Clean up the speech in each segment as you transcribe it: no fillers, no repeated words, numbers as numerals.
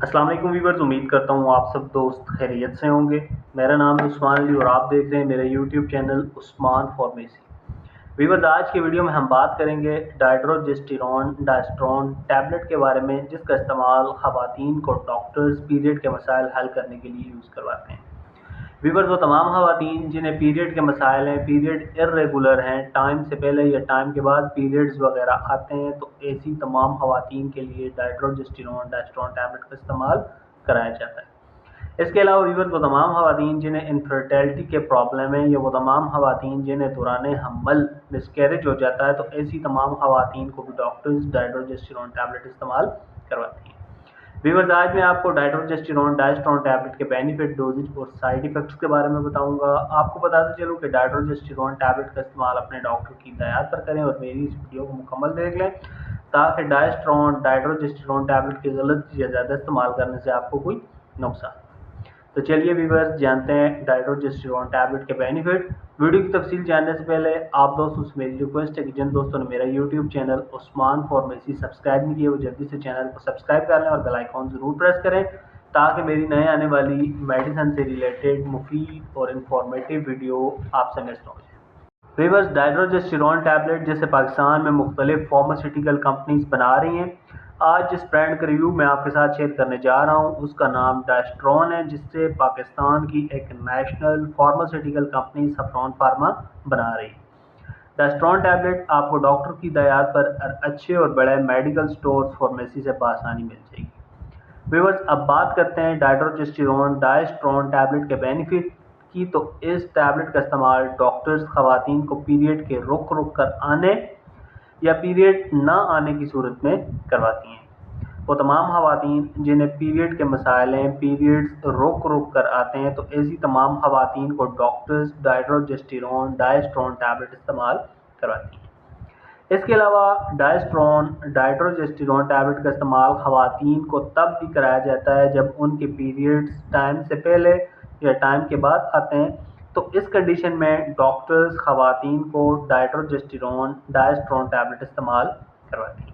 अस्सलाम वालेकुम वीवर्स, उम्मीद करता हूँ आप सब दोस्त खैरियत से होंगे। मेरा नाम है उस्मान अली और आप देख रहे हैं मेरा YouTube channel Usman pharmacy. Viewers, आज की वीडियो में हम बात करेंगे डाइड्रोजेस्टिरोन डायस्ट्रोन टैबलेट के बारे में, जिसका इस्तेमाल ख़वातीन को डॉक्टर्स पीरियड के मसाइल हल करने के लिए यूज़ करवाते हैं। वीवर्स, वो तमाम ख़वातीन जिन्हें पीरियड के मसाइल हैं, पीरियड इर्रेगुलर हैं, टाइम से पहले या टाइम के बाद पीरियड्स वगैरह आते हैं, तो ऐसी तमाम ख़वातीन के लिए डाइड्रोजेस्टिरोन डायस्ट्रोन टैबलेट का इस्तेमाल कराया जाता है। इसके अलावा वीवर्स, वो तमाम ख़वातीन जिन्हें इनफर्टिलिटी के प्रॉब्लम है या वो तमाम ख़वातीन जिन्हें दौरान हमल मिसकैरेज हो जाता है, तो ऐसी तमाम ख़वातीन को भी डॉक्टर्स डाइड्रोजेस्टिरोन टैबलेट इस्तेमाल करवाते हैं। वीवर्स, आज मैं आपको डाइड्रोजेस्टिरोन डायस्ट्रोन टैबलेट के बेनिफिट, डोजेज और साइड इफेक्ट्स के बारे में बताऊंगा। आपको बताते चलूँ कि डाइड्रोजेस्टिरोन टैबलेट का इस्तेमाल अपने डॉक्टर की हिदायत पर करें और मेरी इस वीडियो को मुकम्मल देख लें, ताकि डाइड्रोजेस्टिरोन टैबलेट के गलत या ज़्यादा इस्तेमाल करने से आपको कोई नुकसान। तो चलिए वीवर्स, जानते हैं डाइड्रोजेस्टिरोन टैबलेट के बेनिफिट। वीडियो की तफसील जानने से पहले आप दोस्तों से मेरी रिक्वेस्ट है कि जिन दोस्तों ने मेरा YouTube channel Usman pharmacy subscribe नहीं किया, वो जल्दी से चैनल को सब्सक्राइब कर लें और बेल आइकॉन ज़रूर प्रेस करें, ताकि मेरी नए आने वाली मेडिसिन से रिलेटेड मुफीद और इंफॉर्मेटिव वीडियो आपसे मिस ना हो जाए। वीवर्स, डाइड्रोजेस्टिरोन टैबलेट जैसे पाकिस्तान में मुख्तलिफ फार्मास्यूटिकल कंपनीज बना रही हैं। आज जिस ब्रांड का रिव्यू मैं आपके साथ शेयर करने जा रहा हूं, उसका नाम डायस्ट्रोन है, जिससे पाकिस्तान की एक नेशनल फार्मास्यूटिकल कंपनी सफरॉन फार्मा बना रही है। डायस्ट्रोन टैबलेट आपको डॉक्टर की हिदायत पर अच्छे और बड़े मेडिकल स्टोर्स फार्मेसी से बआसानी मिल जाएगी। व्यूअर्स, अब बात करते हैं डाइड्रोजेस्टिरोन डायस्ट्रोन टैबलेट के बेनिफिट की। तो इस टैबलेट का इस्तेमाल डॉक्टर्स ख़वातीन को पीरियड के रुक रुक कर आने या पीरियड ना आने की सूरत में करवाती हैं। वो तमाम ख़वातीन जिन्हें पीरियड के मसाइल हैं, पीरियड्स रुक रुक कर आते हैं, तो ऐसी तमाम ख़वातीन को डॉक्टर्स डाइड्रोजेस्टिरोन डायस्ट्रोन टैबलेट इस्तेमाल करवाती हैं। इसके अलावा डाइड्रोजेस्टिरोन टैबलेट का इस्तेमाल ख़वातीन को तब भी कराया जाता है जब उनके पीरियड्स टाइम से पहले या टाइम के बाद आते हैं, तो इस कंडीशन में डॉक्टर्स ख़वातीन को डाइड्रोजेस्टिरोन डायस्ट्रोन टैबलेट इस्तेमाल करवाती हैं।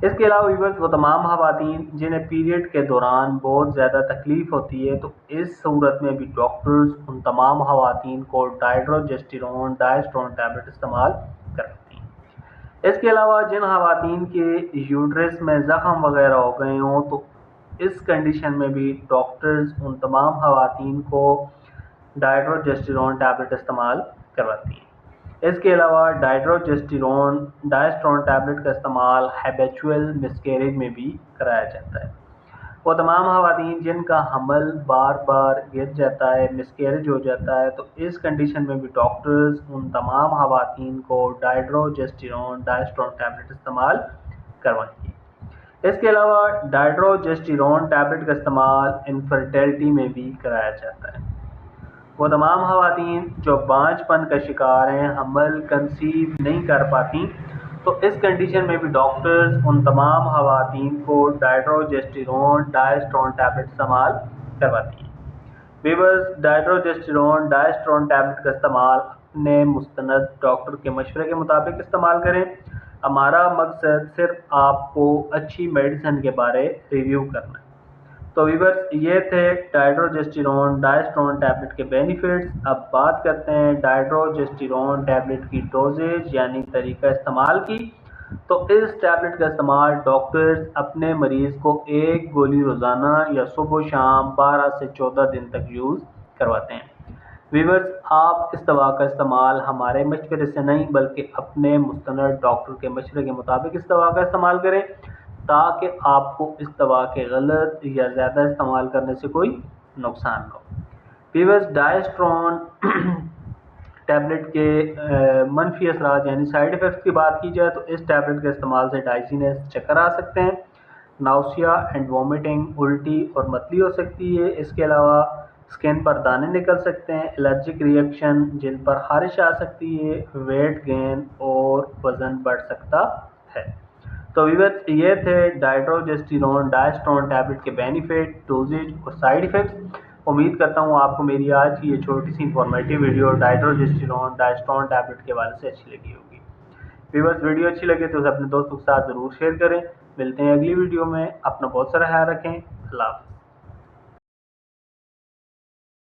इसके अलावा व्यूअर्स, वो तमाम ख़वातीन जिन्हें पीरियड के दौरान बहुत ज़्यादा तकलीफ़ होती है, तो इस सूरत में भी डॉक्टर्स उन तमाम ख़वातीन को डाइड्रोजेस्टिरोन डायस्ट्रोन टैबलेट इस्तेमाल करवाती हैं। इसके अलावा जिन ख़वातीन के यूट्रस में ज़ख़म वगैरह हो गए हों, तो इस कंडीशन में भी डॉक्टर्स उन तमाम ख़वातीन को डाइड्रोजेस्टिरोन टैबलेट इस्तेमाल करवाती हैं। इसके अलावा डाइड्रोजेस्टिरोन डायस्ट्रोन टैबलेट का इस्तेमाल हैबिचुअल मिसकैरेज में भी कराया जाता है। वो तमाम ख़वातीन जिनका हमल बार बार गिर जाता है, मिसकैरेज हो जाता है, तो इस कंडीशन में भी डॉक्टर्स उन तमाम ख़वातीन को डाइड्रोजेस्टिरोन डायस्ट्रोन टैबलेट इस्तेमाल करवाएंगे। इसके अलावा डाइड्रोजेस्टिरोन टैबलेट का इस्तेमाल इनफर्टिलिटी में भी कराया जाता है। वो तमाम ख़वातीन जो बांझपन का शिकार हैं, हमल कंसीव नहीं कर पाती, तो इस कंडीशन में भी डॉक्टर्स उन तमाम ख़वातीन को डाइड्रोजेस्टिरोन डायस्ट्रोन टैबलेट इस्तेमाल करवाती हैं। व्यूअर्स, डाइड्रोजेस्टिरोन डायस्ट्रोन टैबलेट का इस्तेमाल अपने मुस्तनद डॉक्टर के मशवरे के मुताबिक इस्तेमाल करें। हमारा मकसद सिर्फ आपको अच्छी मेडिसिन के बारे रिव्यू करना है। तो व्यूअर्स, ये थे डाइड्रोजेस्टिरोन डायस्ट्रोन टैबलेट के बेनिफिट्स। अब बात करते हैं डाइड्रोजेस्टिरोन टैबलेट की डोजेज यानी तरीका इस्तेमाल की। तो इस टैबलेट का इस्तेमाल डॉक्टर्स अपने मरीज़ को एक गोली रोज़ाना या सुबह शाम 12 से 14 दिन तक यूज़ करवाते हैं। व्यूअर्स, आप इस दवा का इस्तेमाल हमारे मशवरे से नहीं बल्कि अपने मुस्तनद डॉक्टर के मशवरे के मुताबिक इस दवा का इस्तेमाल करें, ताकि आपको इस दवा के गलत या ज़्यादा इस्तेमाल करने से कोई नुकसान न हो। व्यूअर्स, डायस्ट्रोन टैबलेट के मनफी असरात यानी साइड इफ़ेक्ट्स की बात की जाए, तो इस टैबलेट के इस्तेमाल से डाइजीनेस, चक्कर आ सकते हैं, नाउसिया एंड वॉमिटिंग, उल्टी और मतली हो सकती है। इसके अलावा स्किन पर दाने निकल सकते हैं, एलर्जिक रिएक्शन, जिल्द पर खारिश आ सकती है, वेट गेन और वज़न बढ़ सकता है। तो व्यूअर्स, ये थे डाइड्रोजेस्टिरोन डायस्ट्रोन टैबलेट के बेनिफिट, डोजेज और साइड इफ़ेक्ट्स। उम्मीद करता हूँ आपको मेरी आज की ये छोटी सी इंफॉर्मेटिव वीडियो डाइड्रोजेस्टिरोन डायस्ट्रोन टैबलेट के बारे से अच्छी लगी होगी। व्यूअर्स, वीडियो अच्छी लगे तो उसे अपने दोस्तों के साथ ज़रूर शेयर करें। मिलते हैं अगली वीडियो में। अपना बहुत सारा ख्याल रखें। اللہ حافظ.